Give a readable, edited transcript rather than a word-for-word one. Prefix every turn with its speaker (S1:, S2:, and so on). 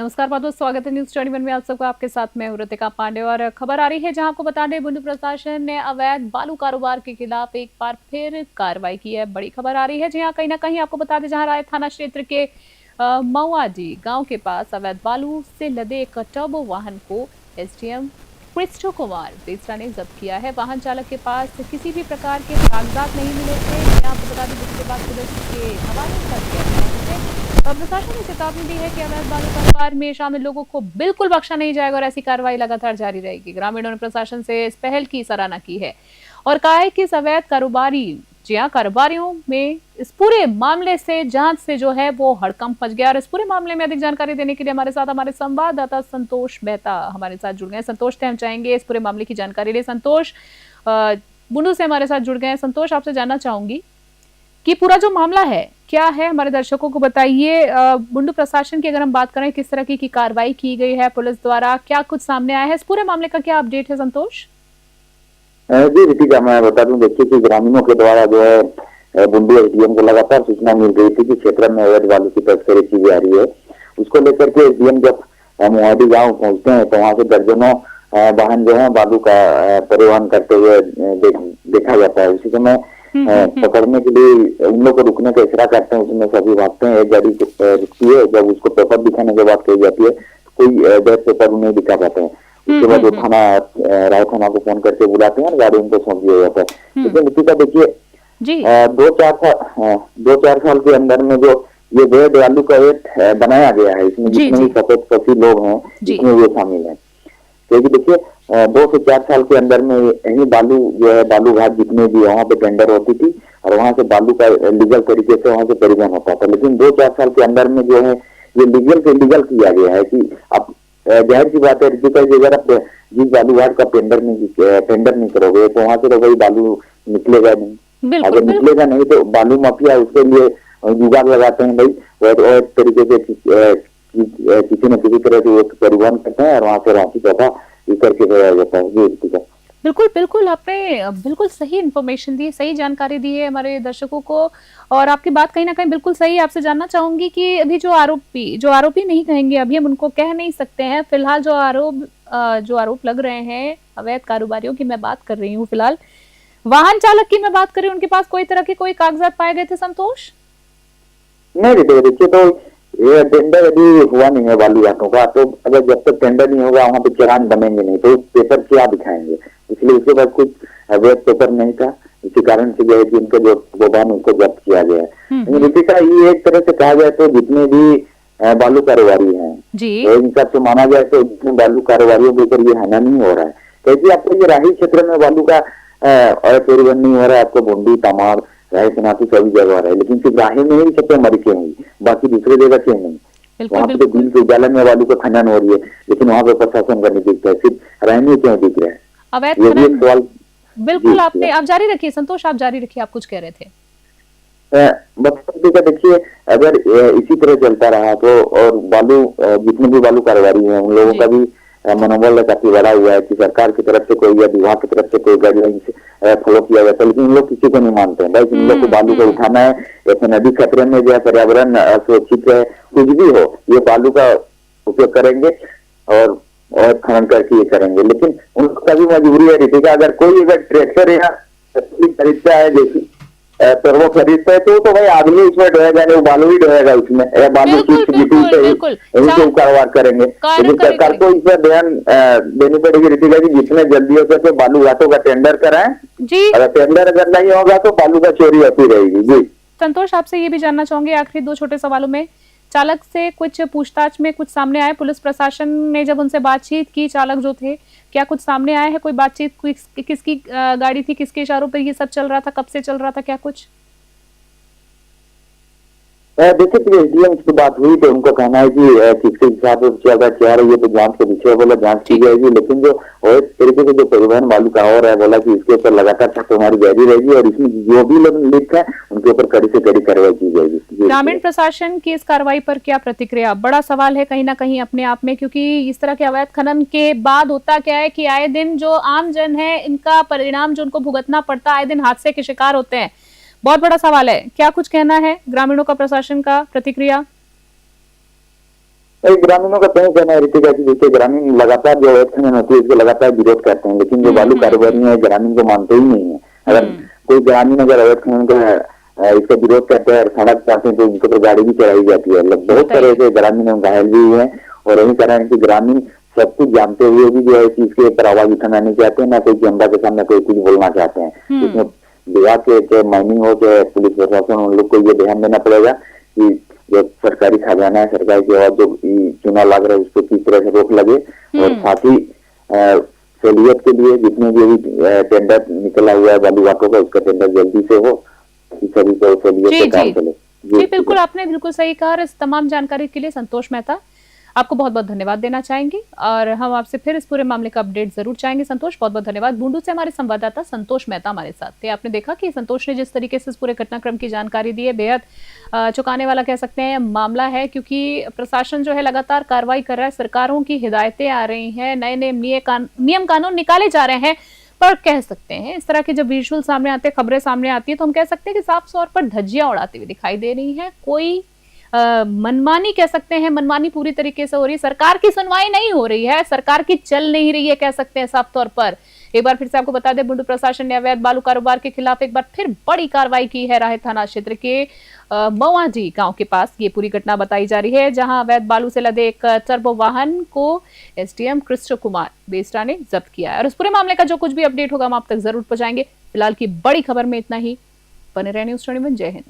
S1: नमस्कार, बहुत बहुत स्वागत है न्यूज 21 में। आप सबको आपके साथ मैं हूं ऋतिका पांडे और खबर आ रही है जहां आपको बता दें बुंडू प्रशासन ने अवैध बालू कारोबार के खिलाफ एक बार फिर कार्रवाई की है। बड़ी खबर आ रही है जी हाँ, कहीं ना कहीं आपको बता दें जहां राय थाना क्षेत्र के मऊआजी गांव के पास अवैध बालू से लदे एक टर्बो वाहन को एसडीएम कृष्ण कुमार बेसरा ने जब्त किया है। वाहन चालक के पास किसी भी प्रकार के कागजात नहीं मिले थे। आपको बता दें जिसके बाद पुलिस के हवाले कर दिया गया। और प्रशासन ने चेतावनी दी है कि अवैध बालू कारोबार में शामिल लोगों को बिल्कुल बख्शा नहीं जाएगा और ऐसी कार्रवाई लगातार जारी रहेगी। ग्रामीणों ने प्रशासन से इस पहल की सराहना की है और कहा है कि इस अवैध कारोबारियों में इस पूरे मामले से जांच से जो है वो हड़कंप मच गया। और इस पूरे मामले में अधिक जानकारी देने के लिए हमारे साथ हमारे संवाददाता संतोष मेहता हमारे साथ जुड़ गए। संतोष से हम चाहेंगे इस पूरे मामले की जानकारी ले। संतोष बुंडू से हमारे साथ जुड़ गए। संतोष, आपसे जानना चाहूंगी कि पूरा जो मामला है क्या है, हमारे दर्शकों को बताइए। बुंडू प्रशासन की अगर हम बात करें, किस तरह की कार्रवाई की गई है पुलिस द्वारा, क्या कुछ सामने आया है, इस पूरे मामले का क्या अपडेट है संतोष?
S2: जी रितिका, मैं बता दूं, देखिए कि ग्रामीणों के द्वारा जो है बुंडू एसडीएम को लगातार सूचना मिल रही थी कि क्षेत्र में अवैध बालू की तस्करी की जा रही है। उसको लेकर के एसडीएम जब मऊआजी गांव पहुंचते हैं तो वहां से दर्जनों वाहन जो है बालू का परिवहन करते हुए देखा जाता है। उसी समय पकड़ने के लिए उन लोग को रुकने का इशारा करते हैं, उसमें सभी भागते हैं। एक गाड़ी रुकती है, जब उसको पेपर दिखाने के बाद कही जाती है कोई अवैध पेपर उन्हें दिखा पाते हैं। उसके बाद वो थाना राय थाना को फोन करके बुलाते हैं और गाड़ी उनको सौंप दिया जाता है। लेकिन रितिका देखिए, 2-4 साल के अंदर में जो ये अवैध बालू का रेट बनाया गया है, इसमें जितने भी सफेद लोग हैं जिसमें वो शामिल है। क्योंकि देखिए 2 से 4 साल के अंदर में यही बालू जो है बालू घाट जितने भी वहां पे टेंडर होती थी और वहां से बालू का लीगल तरीके से वहां से परिवहन होता था। लेकिन 2-4 साल के अंदर में जो है ये लीगल से इलीगल किया गया है कि अब जाहिर सी बात है अगर आप जिस बालू घाट का टेंडर नहीं करोगे तो वहां से तो कोई बालू निकलेगा नहीं। अगर निकलेगा नहीं तो बालू माफिया उसके लिए जुगाड़ लगाते हैं भाई, और तरीके से किसी न किसी तरह से वो परिवहन करते हैं और वहां से राशि पैसा करके भेजा जाता है।
S1: बिल्कुल बिल्कुल, आपने बिल्कुल सही इन्फॉर्मेशन दी, सही जानकारी दी है हमारे दर्शकों को और आपकी बात कहीं ना कहीं बिल्कुल सही। आपसे जानना चाहूंगी कि अभी जो आरोपी नहीं कहेंगे, अभी हम उनको कह नहीं सकते हैं, फिलहाल जो आरोप लग रहे हैं अवैध कारोबारियों की मैं बात कर रही हूँ, फिलहाल वाहन चालक की मैं बात कर रही हूँ, उनके पास कोई तरह के कोई कागजात पाए गए थे संतोष?
S2: नहीं देखिए, तो ये टेंडर अभी हुआ नहीं है बालू घाटों का, तो अगर जब तक टेंडर नहीं होगा वहां पे चालान बनेंगे नहीं तो पेपर क्या दिखाएंगे, इसलिए उसके बाद कुछ अवैध पेपर नहीं था। इसी कारण से जो है कि उनका जो गोदाम उनको जब्त किया गया है। रितिका, ये एक तरह से कहा जाए तो जितने भी बालू कारोबारी हैं तो इन सब से माना जाए तो जितने बालू कारोबारियों के ऊपर ये हना नहीं हो रहा है, क्योंकि आपको ये राही क्षेत्र में बालू का परिवहन नहीं हो रहा है। आपको बुंडू तमाड़ राय सनाती सभी जगह हो रहा है, लेकिन सिर्फ राही में ही सबसे मरी क्यों हुई, बाकी दूसरे जगह क्यों नहीं? वहाँ पे तो दिन के उजाला में बालू का खनन हो रही है, लेकिन वहाँ पे प्रशासन का नहीं दिखता है, सिर्फ राय में क्यों दिख रहा है?
S1: अवैध खनन सवाल बिल्कुल आप जारी रखिए संतोष, आप जारी रखिए, आप कुछ कह रहे थे।
S2: देखिए, अगर इसी तरह चलता रहा तो और बालू जितने भी बालू कारोबारी हैं उन लोगों का भी मनोबल काफी बड़ा हुआ है कि सरकार की तरफ से कोई या विभाग की तरफ से कोई गाइडलाइन फॉलो किया जाता है, लेकिन उन लोग किसी को नहीं मानते हैं। भाई इन लोग को बालू को उठाना है, ऐसे नदी खतरे में जो है, पर्यावरण सुरक्षित है, कुछ भी हो, ये बालू का उपयोग करेंगे और खनन करके ये करेंगे। लेकिन उनका भी मजबूरी है रितिका, अगर कोई अगर ट्रैक्टर या खरीदता है जैसे सर्वो खरीदता है तो भाई आदमी उसमें ढोएगा नहीं, वो बालू ही ढोएगा उसमें, या बालू की कारोबार करेंगे। लेकिन सरकार को इसमें ध्यान देनी पड़ेगी रितिका जी, जितने जल्दी हो सके बालू घाटों का टेंडर कराएं जी। अगर टेंडर अगर नहीं होगा तो बालू का चोरी होती रहेगी। जी
S1: संतोष, आपसे ये भी जानना चाहूंगे आखिरी 2 छोटे सवालों में, चालक से कुछ पूछताछ में कुछ सामने आया? पुलिस प्रशासन ने जब उनसे बातचीत की, चालक जो थे, क्या कुछ सामने आया है? कोई बातचीत, किसकी गाड़ी थी, किसके इशारों पर ये सब चल रहा था, कब से चल रहा था, क्या कुछ?
S2: देखिए एसडीएम की बात हुई तो उनको कहना है कि किसके हिसाब से ज्यादा क्या रही है तो जांच के विषय बोला जांच की जाएगी, लेकिन जो और तरीके से जो परिवहन बालू का हो रहा है बोला कि इसके ऊपर लगातार छापेमारी जारी रहेगी और इसमें जो भी लोग लिप्त है उनके ऊपर कड़ी से कड़ी कार्रवाई की जाएगी।
S1: ग्रामीण प्रशासन की इस कार्रवाई पर क्या प्रतिक्रिया? बड़ा सवाल है कहीं ना कहीं अपने आप में, क्योंकि इस तरह के अवैध खनन के बाद होता क्या है कि आए दिन जो आम जन है इनका परिणाम जो उनको भुगतना पड़ता है, आए दिन हादसे के शिकार होते हैं। बहुत बड़ा सवाल है, क्या कुछ कहना है ग्रामीणों का, प्रशासन का, प्रतिक्रिया?
S2: ग्रामीणों का कहीं कहना है ऋतिका जी, जैसे ग्रामीण लगातार जो अवैध खनन होती है इसको लगातार विरोध करते हैं, लेकिन जो बालू कारोबारी है ग्रामीण को मानते ही नहीं है। अगर कोई ग्रामीण अगर अवैध खनन का इसका विरोध करते हैं और सड़क चाहते हैं तो उनको तो गाड़ी भी चढ़ाई जाती है। बहुत तरह से ग्रामीण घायल भी हुए हैं और यही कारण है कि ग्रामीण सब कुछ जानते हुए भी जो है चीज के ऊपर आवाज उठाना नहीं चाहते हैं, ना कोई जनता के सामने कोई कुछ बोलना चाहते हैं। इसमें विभाग के चाहे माइनिंग हो चाहे पुलिस प्रशासन, उन लोग को ये ध्यान देना पड़ेगा कि जो सरकारी खजाना है, सरकारी के बाद जो चुनाव लग रहा है उस पर किस तरह से रोक लगे और साथ ही सहूलियत के लिए जितने भी टेंडर निकला हुआ है बालू घाटों का उसका टेंडर जल्दी से हो, सभी को सहूलियत से काम चले।
S1: जी बिल्कुल, आपने बिल्कुल सही कहा। इस तमाम जानकारी के लिए संतोष मेहता आपको बहुत बहुत धन्यवाद देना चाहेंगे और हम आपसे फिर इस पूरे मामले का अपडेट जरूर चाहेंगे। संतोष, बहुत बहुत धन्यवाद। बूंदू से हमारे संवाददाता संतोष मेहता हमारे साथ थे। आपने देखा कि संतोष ने जिस तरीके से इस पूरे घटनाक्रम की जानकारी दी है, बेहद चौंकाने वाला कह सकते हैं मामला है, क्योंकि प्रशासन जो है लगातार कार्रवाई कर रहा है, सरकारों की हिदायतें आ रही हैं, नए नए नियम कानून निकाले जा रहे हैं, पर कह सकते हैं इस तरह के जब विजुअल सामने आते हैं, खबरें सामने आती है, तो हम कह सकते हैं कि साफ तौर पर धज्जियां उड़ाती हुई दिखाई दे रही है। कोई मनमानी कह सकते हैं, मनमानी पूरी तरीके से हो रही है, सरकार की सुनवाई नहीं हो रही है, सरकार की चल नहीं रही है, कह सकते हैं साफ तौर पर। एक बार फिर से आपको बता दें, बुंडू प्रशासन ने अवैध बालू कारोबार के खिलाफ एक बार फिर बड़ी कार्रवाई की है। राहे थाना क्षेत्र के मवाजी गांव के पास ये पूरी घटना बताई जा रही है, जहां अवैध बालू से लदे एक टर्बो वाहन को एसडीएम कृष्ण कुमार बेसरा ने जब्त किया है। और इस पूरे मामले का जो कुछ भी अपडेट होगा हम आप तक जरूर पहुंचाएंगे। फिलहाल की बड़ी खबर में इतना ही। बने रहे न्यूज़ 21। जय हिंद।